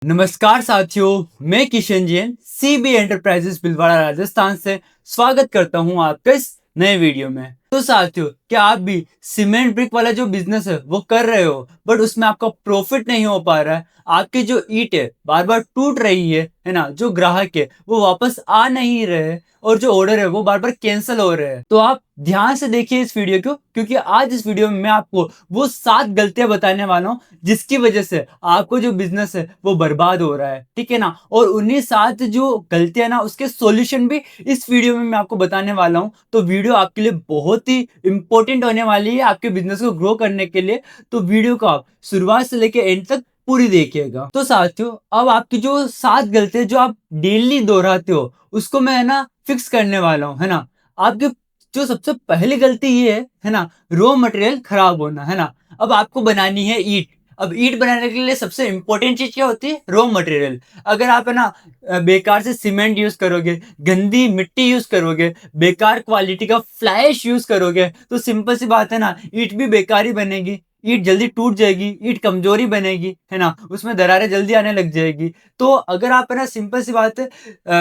नमस्कार साथियों, मैं किशन जैन सीबी एंटरप्राइजेस भिलवाड़ा राजस्थान से स्वागत करता हूं आपके इस नए वीडियो में। तो साथियों, क्या आप भी सीमेंट ब्रिक वाला जो बिजनेस है वो कर रहे हो बट उसमें आपका प्रॉफिट नहीं हो पा रहा है, आपकी जो ईंट है बार बार टूट रही है ना, जो ग्राहक है वो वापस आ नहीं रहे और जो ऑर्डर है वो बार बार कैंसिल हो रहे हैं, तो आप ध्यान से देखिए इस वीडियो को, क्योंकि आज इस वीडियो में मैं आपको वो 7 गलतियां बताने वाला हूं जिसकी वजह से आपको जो बिजनेस है वो बर्बाद हो रहा है। ठीक है ना। और उन्हीं 7 जो गलतियां ना उसके सॉल्यूशन भी इस वीडियो में मैं आपको बताने वाला हूं। तो वीडियो आपके लिए बहुत ही इंपॉर्टेंट होने वाली है आपके बिजनेस को ग्रो करने के लिए। तो वीडियो को आप शुरुआत से लेकर एंड तक पूरी देखिएगा। तो साथियों, अब आपकी जो 7 गलतियां जो आप डेली दोहराते हो उसको मैं है ना फिक्स करने वाला हूं, है ना। आपके जो सबसे पहली गलती ये है ना, रॉ मटेरियल खराब होना, है ना। अब आपको बनानी है ईंट। अब ईंट बनाने के लिए सबसे इंपॉर्टेंट चीज क्या होती है? Raw material. अगर आप है ना बेकार से सीमेंट यूज करोगे, गंदी मिट्टी यूज करोगे, बेकार क्वालिटी का फ्लैश यूज करोगे, तो सिंपल सी बात है ना, ईंट भी बेकार ही बनेगी। ईंट जल्दी टूट जाएगी, ईंट कमजोरी बनेगी, है ना, उसमें दरारें जल्दी आने लग जाएगी। तो अगर आप है ना, सिंपल सी बात है,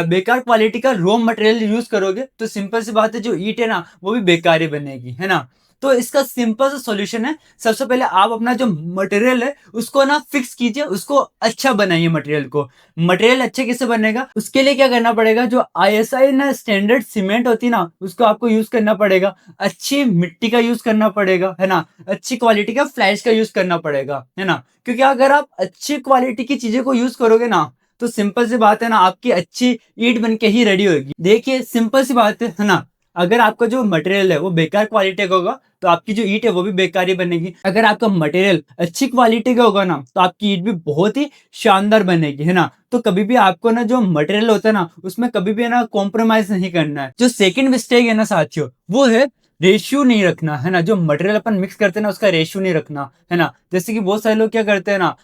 बेकार क्वालिटी का रॉ मटेरियल यूज करोगे तो सिंपल सी बात है जो ईंट है ना वो भी बेकार ही बनेगी, है ना। तो इसका सिंपल सा सॉल्यूशन है, सबसे पहले आप अपना जो मटेरियल है उसको ना फिक्स कीजिए, उसको अच्छा बनाइए मटेरियल को। मटेरियल अच्छे कैसे बनेगा, उसके लिए क्या करना पड़ेगा, जो आईएसआई ना स्टैंडर्ड सीमेंट होती है ना उसको आपको यूज करना पड़ेगा, अच्छी मिट्टी का यूज करना पड़ेगा, है ना, अच्छी क्वालिटी का फ्लैश का यूज करना पड़ेगा, है ना। क्योंकि अगर आप अच्छी क्वालिटी की चीजें को यूज करोगे ना, तो सिंपल सी बात है ना, आपकी अच्छी ईंट बन के ही रेडी होगी। देखिए सिंपल सी बात है ना, अगर आपका जो मटेरियल है वो बेकार क्वालिटी का होगा तो आपकी जो ईंट है वो भी बेकार ही बनेगी। अगर आपका मटेरियल अच्छी क्वालिटी का होगा ना तो आपकी ईंट भी बहुत ही शानदार बनेगी, है ना। तो कभी भी आपको ना जो मटेरियल होता है ना उसमें कभी भी है ना कॉम्प्रोमाइज नहीं करना है। जो सेकंड मिस्टेक है ना साथियों, वो है रेशियो नहीं रखना, है ना। जो मटेरियल अपन मिक्स करते हैं ना उसका रेशियो नहीं रखना, है ना। जैसे कि बहुत सारे लोग क्या करते हैं ना,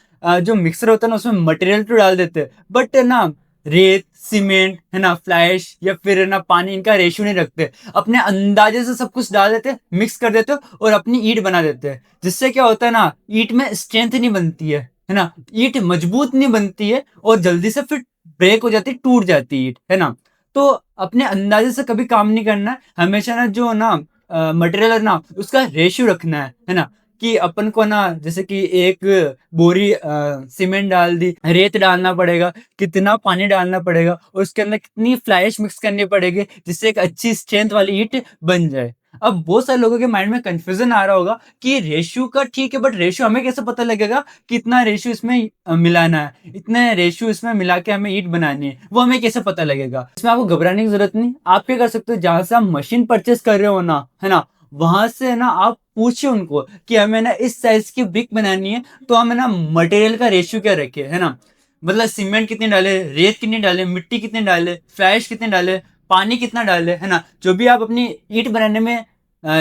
जो मिक्सर होता है ना उसमें मटेरियल तो डाल देते हैं बट ना रेत, सीमेंट, है ना, फ्लैश या फिर है ना पानी, इनका रेशियो नहीं रखते। अपने अंदाजे से सब कुछ डाल देते, मिक्स कर देते और अपनी ईंट बना देते हैं। जिससे क्या होता है ना, ईंट में स्ट्रेंथ नहीं बनती है ना, ईंट मजबूत नहीं बनती है और जल्दी से फिर ब्रेक हो जाती, टूट जाती है ईंट, है ना। तो अपने अंदाजे से कभी काम नहीं करना है, हमेशा ना जो ना मटेरियल है ना उसका रेशियो रखना है ना। कि अपन को ना जैसे कि एक बोरी सीमेंट डाल दी, रेत डालना पड़ेगा, कितना पानी डालना पड़ेगा और उसके अंदर कितनी फ्लाइश मिक्स करनी पड़ेगी जिससे एक अच्छी स्ट्रेंथ वाली ईंट बन जाए। अब बहुत सारे लोगों के माइंड में कंफ्यूजन आ रहा होगा कि रेशियो का ठीक है बट रेशियो हमें कैसे पता लगेगा कितना रेशियो इसमें मिलाना है, इतने रेशियो इसमें मिला के हमें ईंट बनानी है, वो हमें कैसे पता लगेगा। इसमें आपको घबराने की जरूरत नहीं। आप क्या कर सकते हो, जहां से आप मशीन परचेस कर रहे हो ना, है ना, वहां से ना आप पूछिए उनको कि हमें ना इस साइज की ब्रिक बनानी है, तो हमें ना मटेरियल का रेशियो क्या रखे, है ना। मतलब सीमेंट कितने डाले, रेत कितनी डाले, मिट्टी कितने डाले, फ्लैश कितने डाले, पानी कितना डाले, है ना। जो भी आप अपनी ईंट बनाने में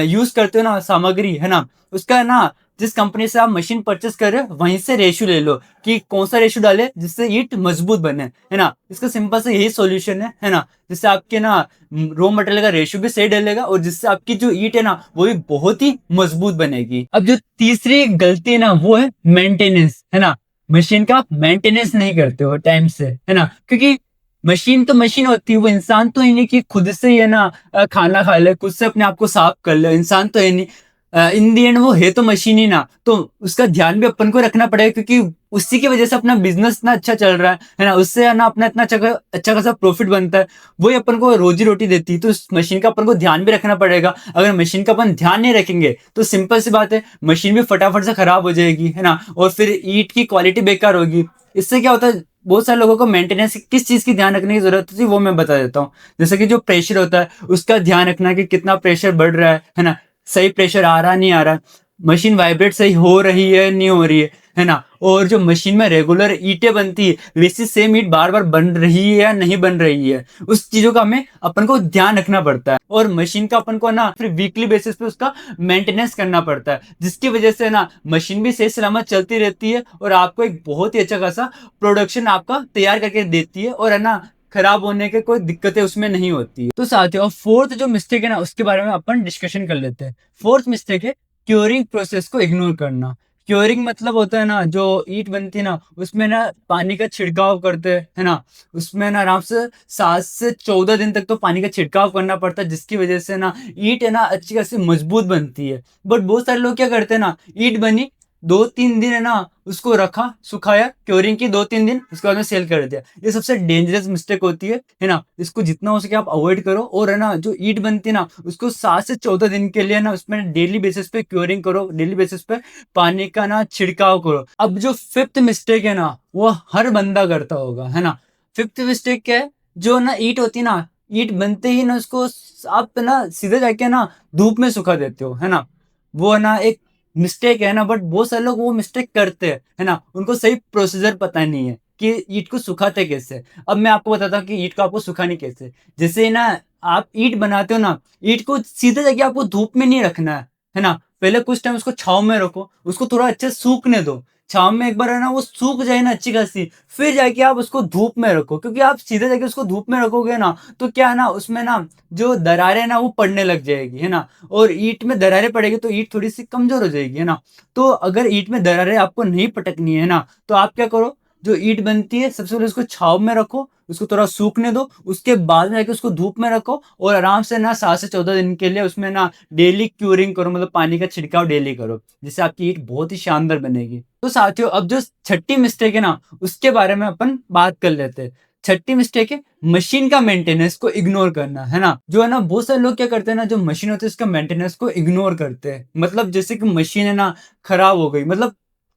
यूज करते हो ना सामग्री, है ना, उसका ना जिस कंपनी से आप मशीन परचेस कर रहे हो वहीं से रेशियो ले लो कि कौन सा रेशियो डाले जिससे ईंट मजबूत बने, है ना। इसका सिंपल से यही सॉल्यूशन है ना। जिससे आपके ना रॉ मटेरियल का रेशियो भी सही डलेगा और जिससे आपकी जो ईंट है ना वो भी बहुत ही मजबूत बनेगी। अब जो तीसरी गलती है ना वो है मेंटेनेंस, है ना। मशीन का मेंटेनेंस नहीं करते हो टाइम से, है ना। क्योंकि मशीन तो मशीन होती है, वो इंसान तो है नहीं कि खुद से ही है ना खाना खा ले, खुद से अपने आप को साफ कर ले, इंसान तो है नहीं। इन दी एंड वो है तो मशीन ही ना, तो उसका ध्यान भी अपन को रखना पड़ेगा क्योंकि उसी की वजह से अपना बिजनेस इतना अच्छा चल रहा है ना, उससे है ना अपना इतना अच्छा खासा प्रॉफिट बनता है, वही अपन को रोजी रोटी देती है। तो उस मशीन का अपन को ध्यान भी रखना पड़ेगा। अगर मशीन का अपन ध्यान नहीं रखेंगे तो सिंपल सी बात है, मशीन भी फटाफट से खराब हो जाएगी, है ना, और फिर ईंट की क्वालिटी बेकार होगी। इससे क्या होता है, बहुत सारे लोगों को मेंटेनेंस किस चीज की ध्यान रखने की जरूरत होती है वो मैं बता देता हूँ। जैसे कि जो प्रेशर होता है उसका ध्यान रखना कि कितना प्रेशर बढ़ रहा है ना, सही प्रेशर आ रहा नहीं आ रहा, मशीन वाइब्रेट सही हो रही है नहीं हो रही है ना। और जो मशीन में रेगुलर ईंटें बनती है वैसी सेम ईंट बार बार बन रही है या नहीं बन रही है, उस चीजों का हमें अपन को ध्यान रखना पड़ता है। और मशीन का अपन को ना फिर वीकली बेसिस पे उसका मेंटेनेंस करना पड़ता है, जिसकी वजह से ना मशीन भी सही सलामत चलती रहती है और आपको एक बहुत ही अच्छा खासा प्रोडक्शन आपका तैयार करके देती है और है ना खराब होने के कोई दिक्कतें उसमें नहीं होती है। तो साथियों, फोर्थ जो मिस्टेक है ना उसके बारे में अपन डिस्कशन कर लेते हैं। फोर्थ मिस्टेक है क्योरिंग प्रोसेस को इग्नोर करना। क्योरिंग मतलब होता है ना, जो ईंट बनती है ना उसमें ना पानी का छिड़काव करते हैं, है ना। उसमें ना आराम से 7 से 14 दिन तक तो पानी का छिड़काव करना पड़ता है, जिसकी वजह से ना ईंट है ना अच्छी खासी मजबूत बनती है। बट बहुत सारे लोग क्या करते हैं ना, ईंट बनी 2-3 दिन है ना, उसको रखा सुखाया, क्योरिंग की 2-3 दिन, उसके बाद में सेल कर दिया। ये सबसे डेंजरस मिस्टेक होती है ना। इसको जितना हो सके आप अवॉइड करो। और है ना, जो ईंट बनती है ना उसको 7 से 14 दिन के लिए ना उसमें डेली बेसिस पे क्योरिंग करो, डेली बेसिस पे पानी का ना छिड़काव करो। अब जो फिफ्थ मिस्टेक है ना वो हर बंदा करता होगा, है ना। फिफ्थ मिस्टेक क्या है, जो ना ईंट होती है ना, ईंट बनते ही ना उसको आप ना सीधे जाके ना धूप में सुखा देते हो, है ना। वो है ना एक मिस्टेक है ना, बट बहुत सारे लोग वो मिस्टेक करते हैं, है ना। उनको सही प्रोसीजर पता नहीं है कि ईंट को सुखाते कैसे। अब मैं आपको बताता हूँ कि ईंट को आपको सुखानी कैसे। जैसे ना आप ईंट बनाते हो ना, ईंट को सीधे जाके आपको धूप में नहीं रखना है ना। पहले कुछ टाइम उसको छांव में रखो, उसको थोड़ा अच्छे से सूखने दो। छांव में एक बार है ना वो सूख जाए ना अच्छी खासी, फिर जाके आप उसको धूप में रखो। क्योंकि आप सीधे जाके उसको धूप में रखोगे ना तो क्या है ना, उसमें ना जो दरारें ना वो पड़ने लग जाएगी, है ना। और ईंट में दरारें पड़ेगी तो ईंट थोड़ी सी कमजोर हो जाएगी, है ना। तो अगर ईंट में दरारें आपको नहीं पटकनी है ना, तो आप क्या करो, जो ईंट बनती है सबसे पहले उसको छांव में रखो, उसको थोड़ा सूखने दो, उसके बाद में जाके उसको धूप में रखो और आराम से ना 7 से 14 दिन के लिए उसमें ना डेली क्यूरिंग करो, मतलब पानी का छिड़काव डेली करो, जिससे आपकी ईंट बहुत ही शानदार बनेगी। तो साथियों, अब जो छठी मिस्टेक है ना उसके बारे में अपन बात कर लेते हैं। छठी मिस्टेक है मशीन का मेंटेनेंस को इग्नोर करना, है ना। जो है ना बहुत सारे लोग क्या करते हैं ना, जो मशीन होती है उसका मेंटेनेंस को इग्नोर करते हैं। मतलब जैसे कि मशीन है ना खराब हो गई, मतलब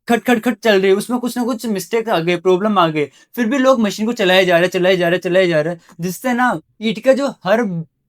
खट खट खट चल रही है, उसमें कुछ ना कुछ मिस्टेक आ गए, प्रॉब्लम आ गए, फिर भी लोग मशीन को चलाए जा रहे चलाए जा रहे चलाए जा रहे, जिससे ना ईंट का जो हर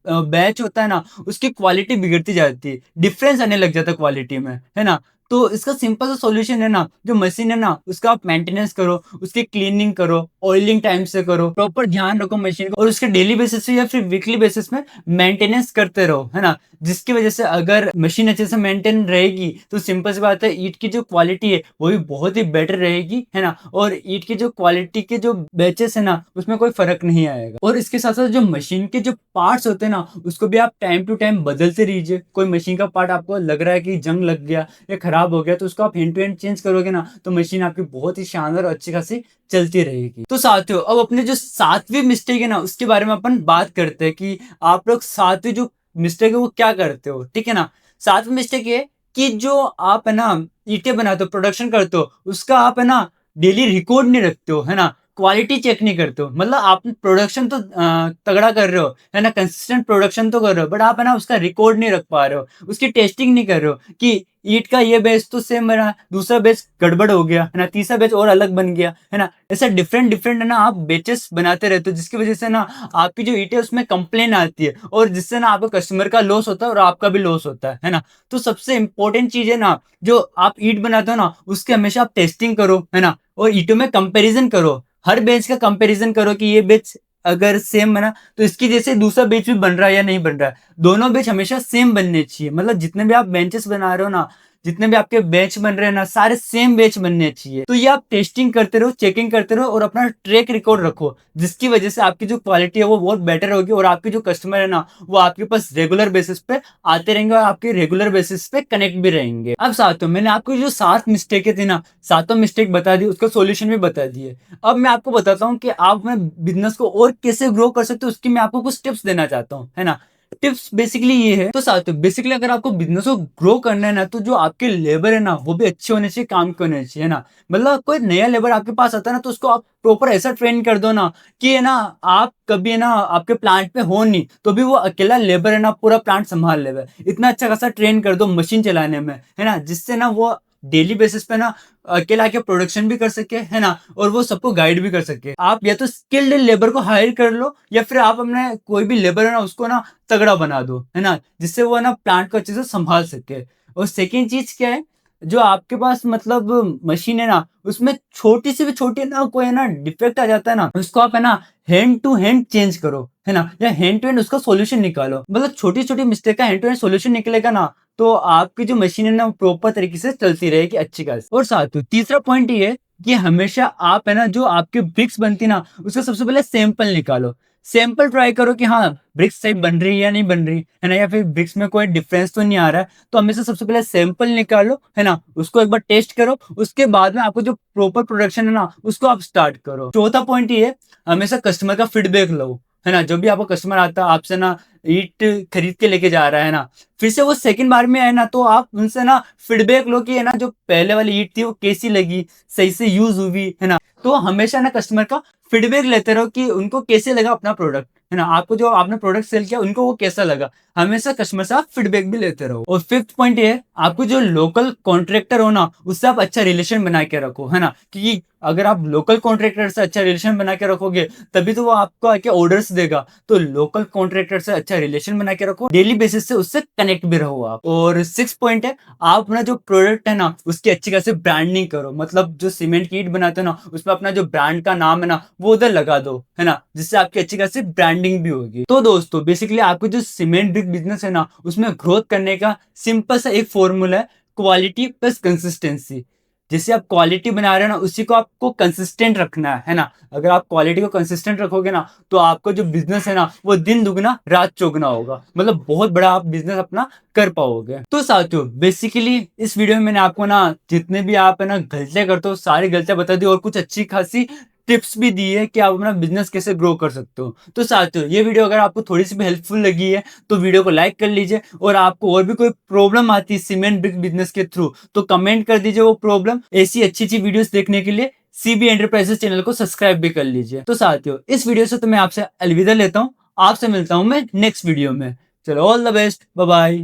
बैच होता है ना उसकी क्वालिटी बिगड़ती जाती है, डिफरेंस आने लग जाता है क्वालिटी में, है ना। तो इसका सिंपल सा सॉल्यूशन है ना, जो मशीन है ना उसका आप मेंटेनेंस करो, उसकी क्लीनिंग करो, ऑयलिंग टाइम से करो, प्रॉपर ध्यान रखो मशीन को, और उसके डेली बेसिस पे या फिर वीकली बेसिस में मेंटेनेंस करते रहो, है ना। जिसकी वजह से अगर मशीन अच्छे से मेंटेन रहेगी तो सिंपल सी बात है, ईंट की जो क्वालिटी है वो भी बहुत ही बेटर रहेगी, है ना। और ईंट की जो क्वालिटी के जो बैचेस है ना उसमें कोई फर्क नहीं आएगा। और इसके साथ साथ जो मशीन के जो पार्ट्स होते हैं ना उसको भी आप टाइम टू टाइम बदलते रहिए। कोई मशीन का पार्ट आपको लग रहा है कि जंग लग गया या खराब हो गया, तो उसको आप हैंड टू हैंड चेंज करोगे ना तो मशीन आपकी बहुत ही शानदार और अच्छी खासी चलती रहेगी। तो साथियों, अब अपने जो सातवीं मिस्टेक है ना उसके बारे में अपन बात करते हैं कि आप लोग सातवीं जो मिस्टेक है वो क्या करते हो, ठीक है ना। सातवीं मिस्टेक ये कि जो आप है ना ईंटें बनाते हो, प्रोडक्शन करते हो, उसका आप है ना डेली रिकॉर्ड नहीं रखते हो, है ना। क्वालिटी चेक नहीं करते हो। मतलब आप प्रोडक्शन तो तगड़ा कर रहे हो, है ना, कंसिस्टेंट प्रोडक्शन तो कर रहे हो, बट आप है ना उसका रिकॉर्ड नहीं रख पा रहे हो, उसकी टेस्टिंग नहीं कर रहे हो कि ईंट का ये बैच तो सेम बना, दूसरा बैच गड़बड़ हो गया, है ना, तीसरा बैच और अलग बन गया, है ना। ऐसा डिफरेंट डिफरेंट है ना आप बैचेस बनाते रहते हो, जिसकी वजह से ना आपकी जो ईंट है उसमें कंप्लेन आती है, और जिससे ना आपको कस्टमर का लॉस होता है और आपका भी लॉस होता है ना। तो सबसे इंपॉर्टेंट चीज है ना, जो आप ईंट बनाते हो ना उसके हमेशा आप टेस्टिंग करो, है ना। और ईंटों में कंपेरिजन करो, हर बेंच का कंपैरिजन करो कि ये बेंच अगर सेम बना तो इसकी जैसे दूसरा बेंच भी बन रहा है या नहीं बन रहा है। दोनों बेंच हमेशा सेम बनने चाहिए। मतलब जितने भी आप बेंचेस बना रहे हो ना, जितने भी आपके बेंच बन रहे हैं ना, सारे सेम बेंच बनने चाहिए। तो ये आप टेस्टिंग करते रहो, चेकिंग करते रहो और अपना ट्रैक रिकॉर्ड रखो, जिसकी वजह से आपकी जो क्वालिटी है वो बहुत बेटर होगी और आपके जो कस्टमर है ना वो आपके पास रेगुलर बेसिस पे आते रहेंगे और आपके रेगुलर बेसिस पे कनेक्ट भी रहेंगे। अब साथियों, मैंने आपको जो 7 मिस्टेकें थी ना, सातों मिस्टेक बता दी, उसका सॉल्यूशन भी बता दिए। अब मैं आपको बताता हूँ कि आप अपने बिजनेस को और कैसे ग्रो कर सकते हो, उसकी मैं आपको कुछ टिप्स देना चाहता हूँ, है ना। टिप्स बेसिकली ये है। तो साथियों, बेसिकली अगर आपको बिजनेस को ग्रो करना है ना, तो जो आपके लेबर है ना वो भी अच्छे होने चाहिए, काम के होने चाहिए, है ना। मतलब कोई नया लेबर आपके पास आता है ना तो उसको आप प्रॉपर ऐसा ट्रेन कर दो ना कि है ना आप कभी है ना आपके प्लांट पे हो नहीं तो भी वो अकेला लेबर है ना पूरा प्लांट संभाल लेगा। इतना अच्छा खासा ट्रेन कर दो मशीन चलाने में, है ना, जिससे ना वो डेली बेसिस पे ना अकेला आके प्रोडक्शन भी कर सके, है ना, और वो सबको गाइड भी कर सके। आप या तो स्किल्ड लेबर को हायर कर लो या फिर आप अपने कोई भी लेबर है ना उसको ना तगड़ा बना दो, है ना, जिससे वो ना प्लांट को अच्छे से संभाल सके। और सेकेंड चीज क्या है, जो आपके पास मतलब मशीन है ना उसमें छोटी सी भी छोटी ना कोई है ना डिफेक्ट आ जाता है ना, उसको आप है ना हैंड टू हैंड चेंज करो, है ना, या हैंड टू हैंड उसका सॉल्यूशन निकालो। मतलब छोटी छोटी मिस्टेक का हैंड टू हैंड सॉल्यूशन निकलेगा ना तो आपकी जो मशीन है ना वो प्रॉपर तरीके से चलती रहेगी अच्छी खासी। और साथ ही तीसरा पॉइंट ये है कि हमेशा आप है ना जो आपकी ब्रिक्स बनती है ना उसका सबसे पहले सैंपल निकालो। सैंपल ट्राई करो कि हाँ ब्रिक्स सही बन रही है या नहीं बन रही है ना, या फिर ब्रिक्स में कोई डिफरेंस तो नहीं आ रहा है। तो हमेशा सबसे पहले सैंपल निकालो है ना, उसको एक बार टेस्ट करो, उसके बाद में आपको जो प्रॉपर प्रोडक्शन है ना उसको आप स्टार्ट करो। चौथा पॉइंट ये है, हमेशा कस्टमर का फीडबैक लो है ना। जो भी आपको कस्टमर आता है आपसे ना ईट खरीद के लेके जा रहा है ना, फिर से वो सेकंड बार में आए ना, तो आप उनसे ना फीडबैक लो कि है ना जो पहले वाली ईट थी वो कैसी लगी, सही से यूज हुई है ना। तो हमेशा ना कस्टमर का फीडबैक लेते रहो कि उनको कैसे लगा अपना प्रोडक्ट है ना, आपको जो आपने प्रोडक्ट सेल किया उनको वो कैसा लगा। हमेशा कस्टमर से आप फीडबैक भी लेते रहो। और फिफ्थ पॉइंट ये है, आपको जो लोकल कॉन्ट्रैक्टर हो ना उससे आप अच्छा रिलेशन बना के रखो है ना, क्योंकि अगर आप लोकल कॉन्ट्रैक्टर से अच्छा रिलेशन बना के रखोगे तभी तो वो आपको आके ऑर्डर्स देगा। तो लोकल कॉन्ट्रैक्टर से अच्छा रिलेशन बना के रखो, डेली बेसिस से उससे कनेक्ट भी रहो आप। और सिक्स पॉइंट है, आप अपना जो प्रोडक्ट है ना उसकी अच्छी खासी ब्रांडिंग करो। मतलब जो सीमेंट की ईट बनाते हो ना उसमें अपना जो ब्रांड का नाम है ना वो उधर लगा दो है ना, जिससे आपकी अच्छी खासी ब्रांडिंग भी होगी। तो दोस्तों बेसिकली आपको जो सीमेंट ब्रिक बिजनेस है ना उसमें ग्रोथ करने का सिंपल सा एक फॉर्मूला है, क्वालिटी प्लस कंसिस्टेंसी। जैसे आप क्वालिटी बना रहे हो ना उसी को आपको कंसिस्टेंट रखना है ना। अगर आप क्वालिटी को कंसिस्टेंट रखोगे ना तो आपका जो बिजनेस है ना वो दिन दुगना रात चौगुना होगा, मतलब बहुत बड़ा आप बिजनेस अपना कर पाओगे। तो साथियों बेसिकली इस वीडियो में मैंने आपको ना जितने भी आप है ना गलतियां करते हो सारी गलतियां बता दी और कुछ अच्छी खासी टिप्स भी दी है कि आप अपना बिजनेस कैसे ग्रो कर सकते हो। तो साथियों ये वीडियो अगर आपको थोड़ी सी भी हेल्पफुल लगी है तो वीडियो को लाइक कर लीजिए, और आपको और भी कोई प्रॉब्लम आती है सीमेंट ब्रिक बिजनेस के थ्रू तो कमेंट कर दीजिए वो प्रॉब्लम। ऐसी अच्छी अच्छी वीडियोस देखने के लिए सीबी एंटरप्राइजेस चैनल को सब्सक्राइब भी कर लीजिए। तो साथियों इस वीडियो से तो मैं आपसे अलविदा लेता हूँ, आपसे मिलता हूँ मैं नेक्स्ट वीडियो में। चलो all the best, bye bye.